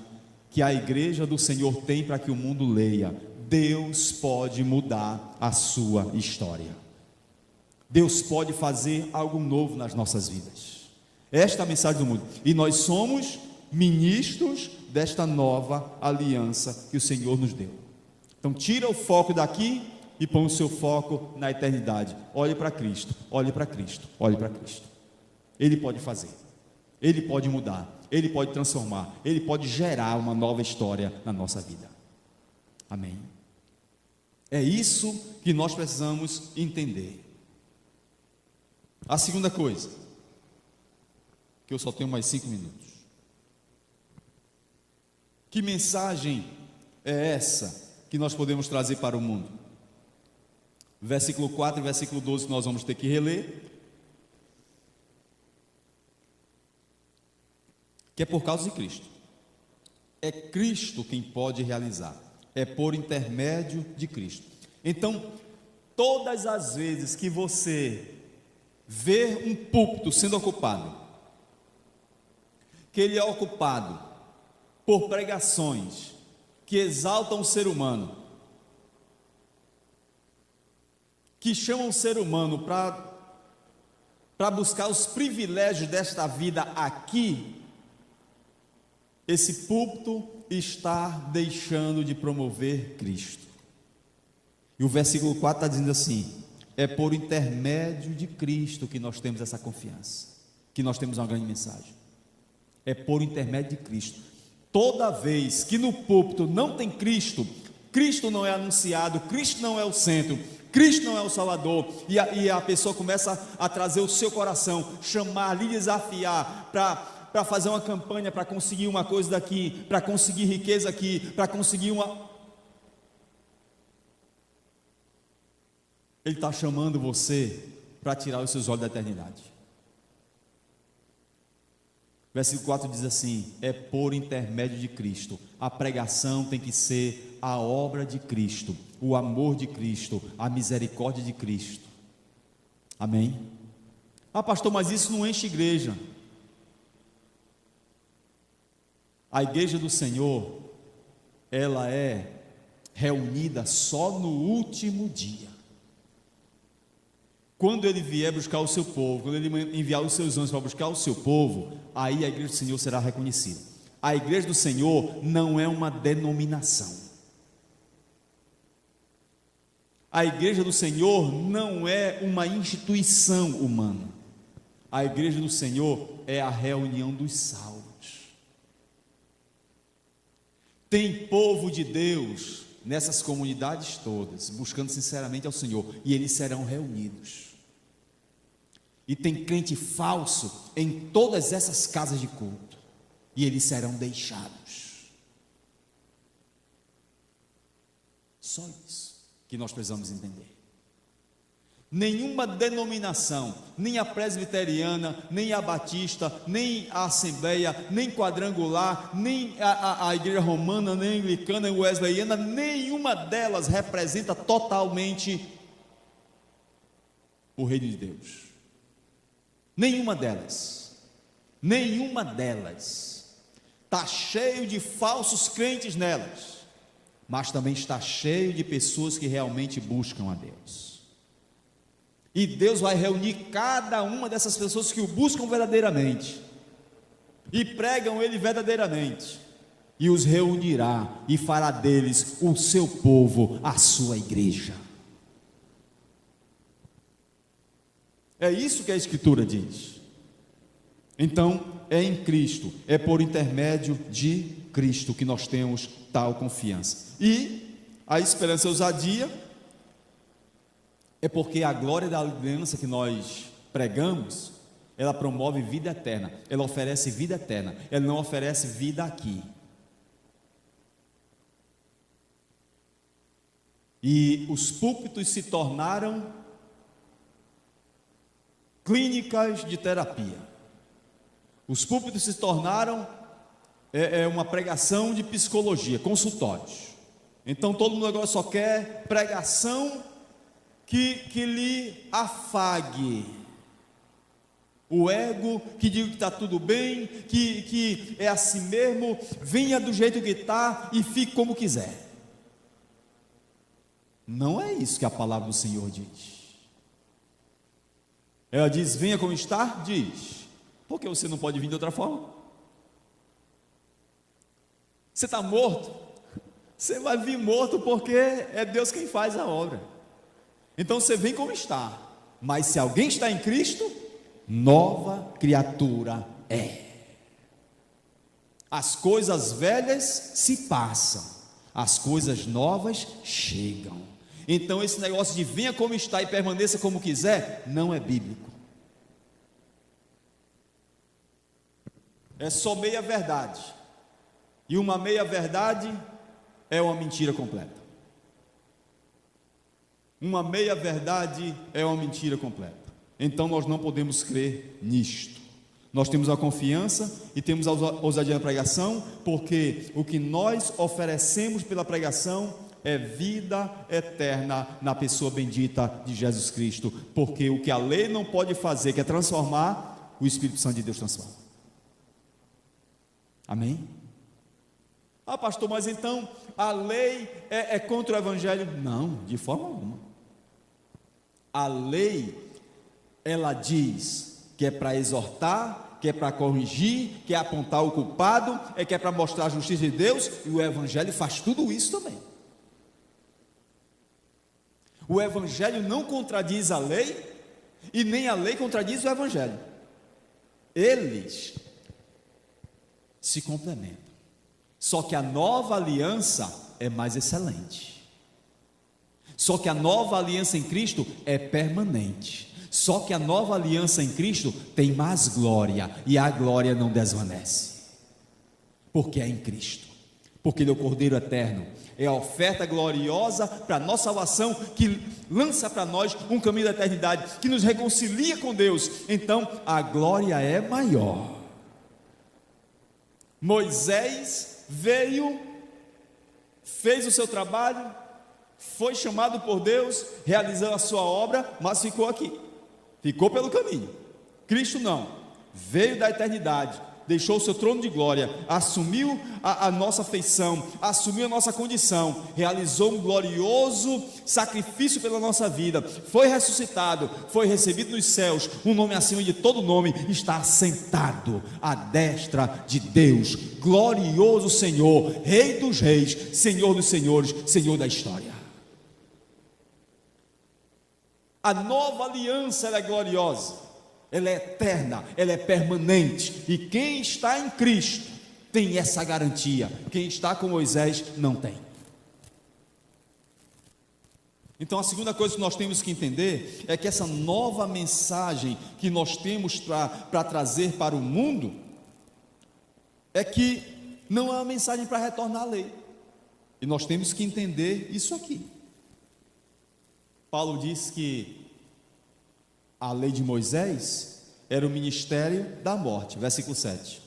que a igreja do Senhor tem para que o mundo leia: Deus pode mudar a sua história. Deus pode fazer algo novo nas nossas vidas. Esta é a mensagem do mundo. E nós somos ministros desta nova aliança que o Senhor nos deu. Então tira o foco daqui e põe o seu foco na eternidade. Olhe para Cristo, olhe para Cristo, olhe para Cristo. Ele pode fazer, Ele pode mudar, Ele pode transformar, Ele pode gerar uma nova história na nossa vida. Amém? É isso que nós precisamos entender. A segunda coisa, que eu só tenho mais 5 minutos. Que mensagem é essa que nós podemos trazer para o mundo? Versículo 4 e versículo 12 nós vamos ter que reler. Que é por causa de Cristo. É Cristo quem pode realizar. É por intermédio de Cristo. Então, todas as vezes que você vê um púlpito sendo ocupado, que ele é ocupado por pregações que exaltam o ser humano, que chamam o ser humano para buscar os privilégios desta vida aqui, esse púlpito está deixando de promover Cristo. E o versículo 4 está dizendo assim: é por intermédio de Cristo que nós temos essa confiança, que nós temos uma grande mensagem. É por intermédio de Cristo. Toda vez que no púlpito não tem Cristo, Cristo não é anunciado, Cristo não é o centro, Cristo não é o Salvador, e a pessoa começa a trazer o seu coração, chamar, lhe desafiar para fazer uma campanha, para conseguir uma coisa daqui, para conseguir riqueza aqui, para conseguir uma... Ele está chamando você para tirar os seus olhos da eternidade. Versículo 4 diz assim: é por intermédio de Cristo. A pregação tem que ser a obra de Cristo, o amor de Cristo, a misericórdia de Cristo. Amém? Ah, pastor, mas isso não enche igreja. A igreja do Senhor, ela é reunida só no último dia. Quando Ele vier buscar o seu povo, quando Ele enviar os seus anjos para buscar o seu povo, aí a igreja do Senhor será reconhecida. A igreja do Senhor não é uma denominação. A igreja do Senhor não é uma instituição humana. A igreja do Senhor é a reunião dos salvos. Tem povo de Deus nessas comunidades todas, buscando sinceramente ao Senhor, e eles serão reunidos. E tem crente falso em todas essas casas de culto, e eles serão deixados. Só isso que nós precisamos entender. Nenhuma denominação, nem a presbiteriana, nem a batista, nem a assembleia, nem quadrangular, nem a igreja romana, nem a anglicana, nem a wesleyana, nenhuma delas representa totalmente o reino de Deus. Nenhuma delas está cheio de falsos crentes nelas, mas também está cheio de pessoas que realmente buscam a Deus. E Deus vai reunir cada uma dessas pessoas que o buscam verdadeiramente e pregam Ele verdadeiramente, e os reunirá e fará deles o seu povo, a sua igreja. É isso que a Escritura diz. Então, é em Cristo, é por intermédio de Cristo que nós temos tal confiança. E a esperança e a ousadia é porque a glória da aliança que nós pregamos, ela promove vida eterna, ela oferece vida eterna, ela não oferece vida aqui. E os púlpitos se tornaram clínicas de terapia. Os púlpitos se tornaram uma pregação de psicologia, consultórios. Então todo mundo agora só quer pregação que lhe afague o ego, que diga que está tudo bem, que é assim mesmo, venha do jeito que está e fique como quiser. Não é isso que a palavra do Senhor diz. Ela diz: venha como está? Diz. Por que você não pode vir de outra forma? Você está morto? Você vai vir morto porque é Deus quem faz a obra. Então você vem como está. Mas se alguém está em Cristo, nova criatura é. As coisas velhas se passam, as coisas novas chegam. Então esse negócio de venha como está e permaneça como quiser, não é bíblico. É só meia verdade. E uma meia verdade é uma mentira completa. Uma meia verdade é uma mentira completa. Então nós não podemos crer nisto. Nós temos a confiança e temos a ousadia na pregação, porque o que nós oferecemos pela pregação é vida eterna na pessoa bendita de Jesus Cristo. Porque o que a lei não pode fazer, que é transformar, o Espírito Santo de Deus transforma. Amém? Ah, pastor, mas então a lei é contra o Evangelho? Não, de forma alguma. A lei, ela diz que é para exortar, que é para corrigir, que é apontar o culpado, que é para mostrar a justiça de Deus, e o Evangelho faz tudo isso também. O Evangelho não contradiz a lei, e nem a lei contradiz o Evangelho. Eles se complementam. Só que a nova aliança é mais excelente. Só que a nova aliança em Cristo é permanente. Só que a nova aliança em Cristo tem mais glória, e a glória não desvanece, porque é em Cristo, porque Ele é o Cordeiro eterno, é a oferta gloriosa para a nossa salvação, que lança para nós um caminho da eternidade, que nos reconcilia com Deus. Então a glória é maior. Moisés veio, fez o seu trabalho, foi chamado por Deus, realizou a sua obra, mas ficou aqui, ficou pelo caminho. Cristo não, veio da eternidade, deixou o seu trono de glória, assumiu a nossa feição, assumiu a nossa condição, realizou um glorioso sacrifício pela nossa vida, foi ressuscitado, foi recebido nos céus, um nome acima de todo nome, está assentado à destra de Deus, glorioso Senhor, Rei dos reis, Senhor dos senhores, Senhor da história. A nova aliança, ela é gloriosa, ela é eterna, ela é permanente, e quem está em Cristo tem essa garantia, quem está com Moisés não tem. Então a segunda coisa que nós temos que entender é que essa nova mensagem que nós temos para trazer para o mundo é que não é uma mensagem para retornar à lei, e nós temos que entender isso aqui. Paulo diz que a lei de Moisés era o ministério da morte, versículo 7.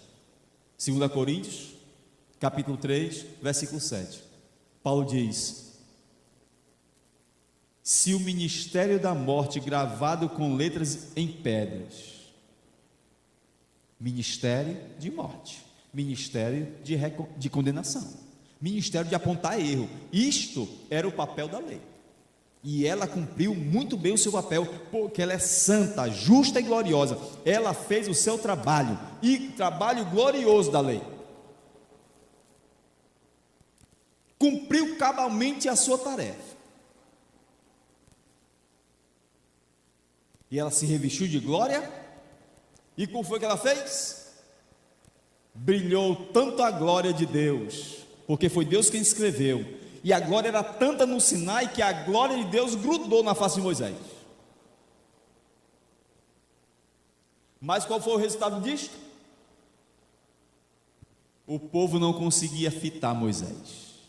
2 Coríntios, capítulo 3, versículo 7. Paulo diz: se o ministério da morte gravado com letras em pedras, ministério de morte, ministério de condenação, ministério de apontar erro, isto era o papel da lei. E ela cumpriu muito bem o seu papel, porque ela é santa, justa e gloriosa. Ela fez o seu trabalho, e trabalho glorioso da lei. Cumpriu cabalmente a sua tarefa. E ela se revestiu de glória. E como foi que ela fez? Brilhou tanto a glória de Deus, porque foi Deus quem escreveu. E a glória era tanta no Sinai que a glória de Deus grudou na face de Moisés. Mas qual foi o resultado disto? O povo não conseguia fitar Moisés.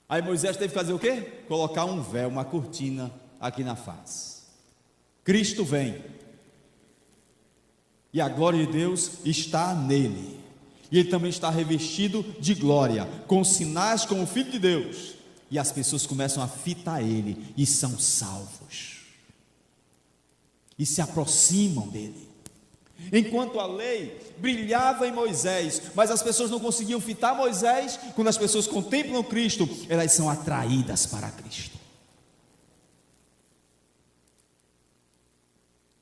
Aí Moisés teve que fazer o quê? Colocar um véu, uma cortina aqui na face. Cristo vem, e a glória de Deus está nele, e ele também está revestido de glória, com sinais como o Filho de Deus, e as pessoas começam a fitar ele, e são salvos, e se aproximam dele. Enquanto a lei brilhava em Moisés, mas as pessoas não conseguiam fitar Moisés, quando as pessoas contemplam Cristo, elas são atraídas para Cristo.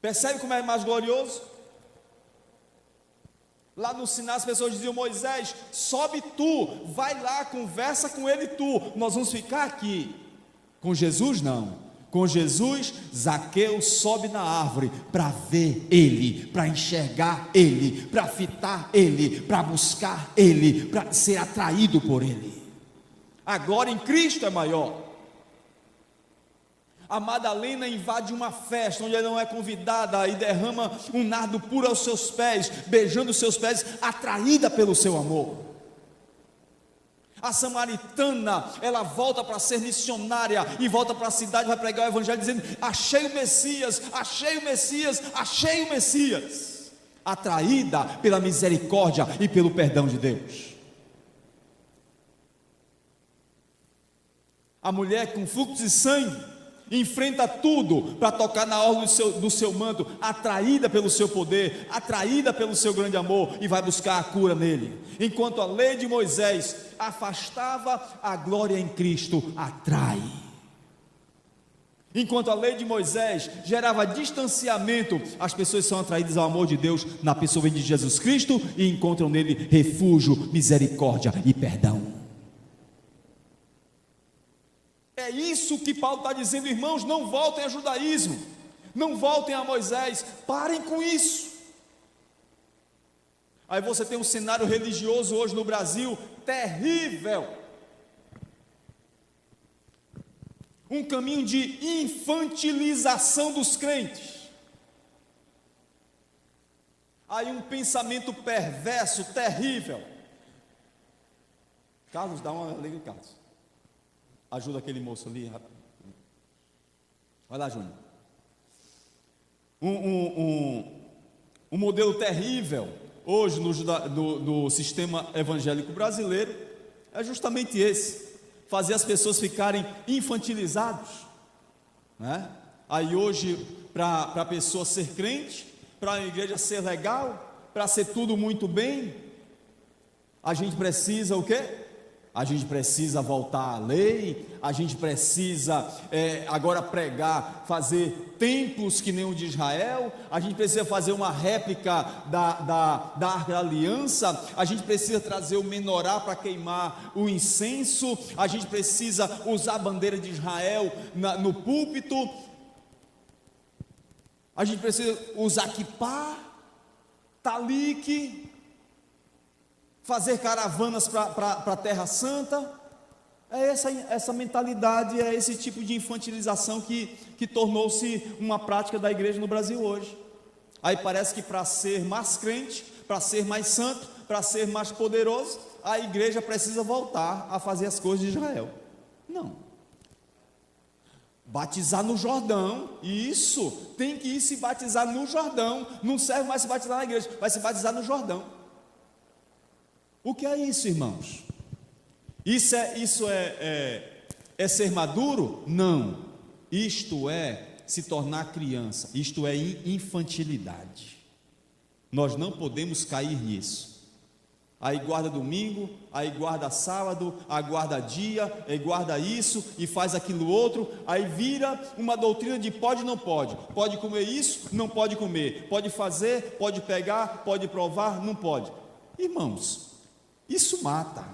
Percebe como é mais glorioso? Lá no Sinai as pessoas diziam: Moisés, sobe tu, vai lá, conversa com ele tu, nós vamos ficar aqui. Com Jesus não. Com Jesus, Zaqueu sobe na árvore para ver ele, para enxergar ele, para fitar ele, para buscar ele, para ser atraído por ele. Agora em Cristo é maior. A Madalena invade uma festa onde ela não é convidada e derrama um nardo puro aos seus pés, beijando os seus pés, atraída pelo seu amor. A samaritana, ela volta para ser missionária e volta para a cidade, vai pregar o evangelho dizendo: achei o Messias, achei o Messias, achei o Messias. Atraída pela misericórdia e pelo perdão de Deus. A mulher com fluxo de sangue enfrenta tudo para tocar na orla do seu manto, atraída pelo seu poder, atraída pelo seu grande amor, e vai buscar a cura nele. Enquanto a lei de Moisés afastava, a glória em Cristo atrai. Enquanto a lei de Moisés gerava distanciamento, as pessoas são atraídas ao amor de Deus na pessoa de Jesus Cristo e encontram nele refúgio, misericórdia e perdão. É isso que Paulo está dizendo, irmãos: não voltem ao judaísmo, não voltem a Moisés, parem com isso. Aí você tem um cenário religioso hoje no Brasil terrível, um caminho de infantilização dos crentes, aí um pensamento perverso, terrível. Carlos, dá uma alegria, Carlos. Ajuda aquele moço ali. Vai lá, Júnior. Um modelo terrível hoje no sistema evangélico brasileiro é justamente esse: fazer as pessoas ficarem infantilizadas, né? Aí hoje, para a pessoa ser crente, para a igreja ser legal, para ser tudo muito bem, a gente precisa o quê? A gente precisa voltar à lei, a gente precisa agora pregar, fazer templos que nem o de Israel, a gente precisa fazer uma réplica da Arca da Aliança, a gente precisa trazer o menorá para queimar o incenso, a gente precisa usar a bandeira de Israel no púlpito, a gente precisa usar quipá, talique, fazer caravanas para a Terra Santa. É essa mentalidade, é esse tipo de infantilização que tornou-se uma prática da igreja no Brasil hoje. Aí parece que para ser mais crente, para ser mais santo, para ser mais poderoso, a igreja precisa voltar a fazer as coisas de Israel. Não. Batizar no Jordão, isso, tem que ir se batizar no Jordão, não serve mais se batizar na igreja, vai se batizar no Jordão. O que é isso, irmãos? Isso é ser maduro? Não. Isto é se tornar criança, isto é infantilidade. Nós não podemos cair nisso. Aí guarda domingo, aí guarda sábado, aí guarda dia, aí guarda isso e faz aquilo outro, aí vira uma doutrina de pode e não pode. Pode comer isso, não pode comer. Pode fazer, pode pegar, pode provar, não pode. Irmãos, isso mata.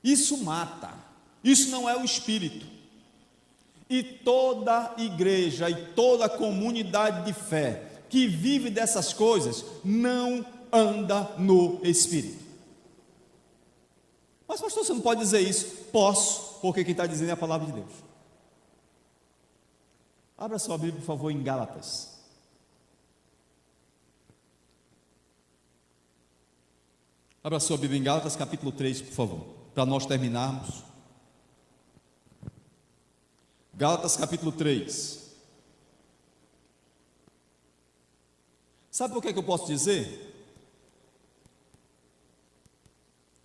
Isso mata. Isso não é o Espírito. E toda igreja e toda comunidade de fé que vive dessas coisas não anda no Espírito. Mas pastor, você não pode dizer isso. Posso, porque quem está dizendo é a palavra de Deus. Abra sua Bíblia, por favor, em Gálatas. Abra sua Bíblia em Gálatas, capítulo 3, por favor, para nós terminarmos. Gálatas, capítulo 3. Sabe por que eu posso dizer?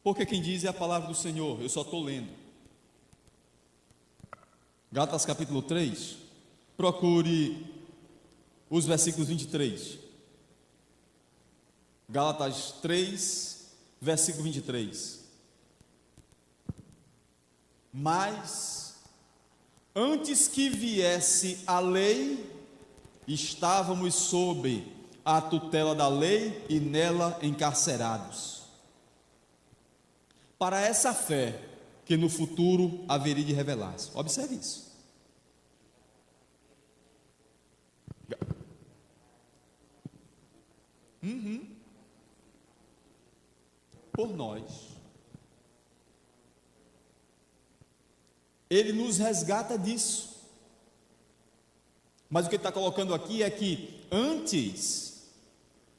Porque quem diz é a palavra do Senhor, eu só estou lendo. Gálatas capítulo 3, procure os versículos 23. Gálatas 3, versículo 23. Mas, antes que viesse a lei, estávamos sob a tutela da lei e nela encarcerados. Para essa fé que no futuro haveria de revelar-se. Observe isso. Por nós. Ele nos resgata disso. Mas o que ele está colocando aqui é que antes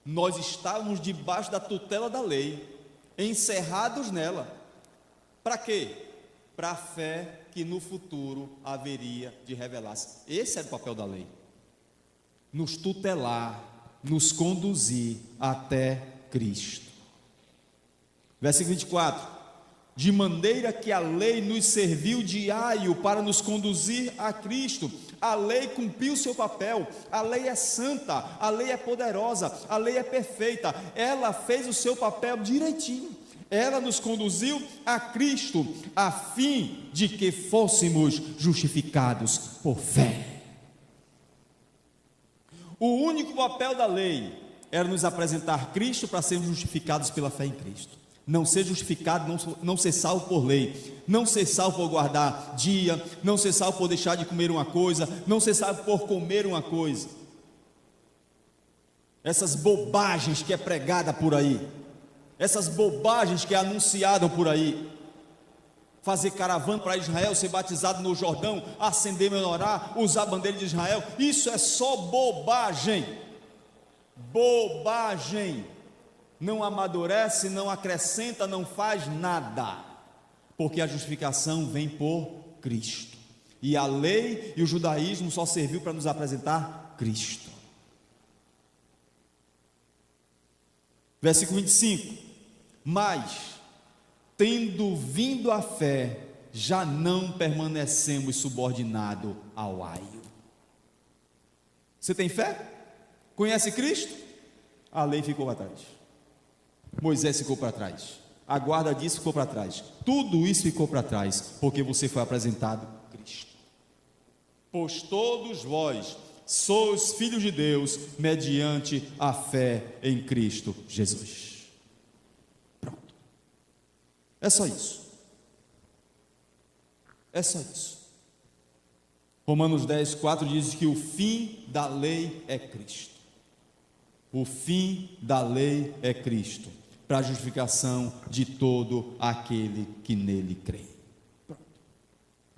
nós estávamos debaixo da tutela da lei, encerrados nela. Para quê? Para a fé que no futuro haveria de revelar-se. Esse era o papel da lei: nos tutelar, nos conduzir até Cristo. Versículo 24: de maneira que a lei nos serviu de aio para nos conduzir a Cristo. A lei cumpriu o seu papel, a lei é santa, a lei é poderosa, a lei é perfeita, ela fez o seu papel direitinho, ela nos conduziu a Cristo, a fim de que fôssemos justificados por fé. O único papel da lei era nos apresentar Cristo para sermos justificados pela fé em Cristo. Não ser justificado, não ser salvo por lei, não ser salvo por guardar dia, não ser salvo por deixar de comer uma coisa, não ser salvo por comer uma coisa. Essas bobagens que é pregada por aí, essas bobagens que é anunciada por aí, fazer caravana para Israel, ser batizado no Jordão, acender menorá, usar a bandeira de Israel, isso é só bobagem, bobagem. Não amadurece, não acrescenta, não faz nada, porque a justificação vem por Cristo, e a lei e o judaísmo só serviu para nos apresentar Cristo. Versículo 25: mas, tendo vindo a fé, já não permanecemos subordinados ao aio. Você tem fé? Conhece Cristo? A lei ficou atrás. Moisés ficou para trás, a guarda disso ficou para trás, tudo isso ficou para trás, porque você foi apresentado Cristo. Pois todos vós sois filhos de Deus, mediante a fé em Cristo Jesus. Pronto, é só isso, é só isso. Romanos 10, 4 diz que o fim da lei é Cristo. O fim da lei é Cristo, para a justificação de todo aquele que nele crê. Pronto.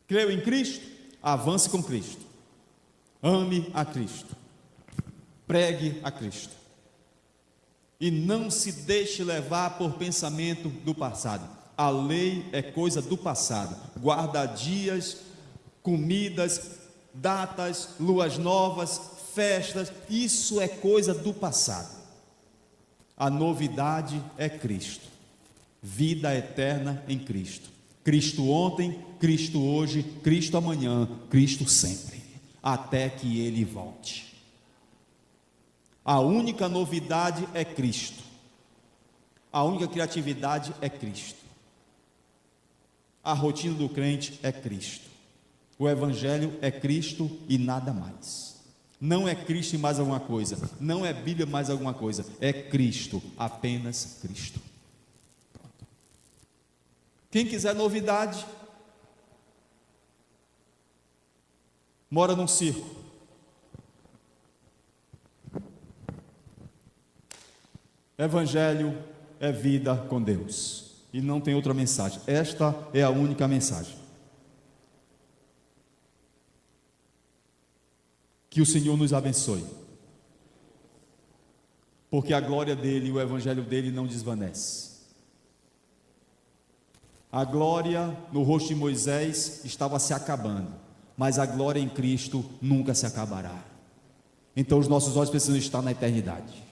Creu em Cristo? Avance com Cristo, ame a Cristo, pregue a Cristo, e não se deixe levar por pensamento do passado. A lei é coisa do passado, guarda dias, comidas, datas, luas novas, festas, isso é coisa do passado. A novidade é Cristo, vida eterna em Cristo. Cristo ontem, Cristo hoje, Cristo amanhã, Cristo sempre, até que Ele volte. A única novidade é Cristo, a única criatividade é Cristo, a rotina do crente é Cristo, o Evangelho é Cristo e nada mais. Não é Cristo e mais alguma coisa, não é Bíblia mais alguma coisa, é Cristo, apenas Cristo. Pronto. Quem quiser novidade, mora num circo. Evangelho é vida com Deus, e não tem outra mensagem, esta é a única mensagem. Que o Senhor nos abençoe, porque a glória dele e o evangelho dele não desvanece. A glória no rosto de Moisés estava se acabando, mas a glória em Cristo nunca se acabará. Então os nossos olhos precisam estar na eternidade.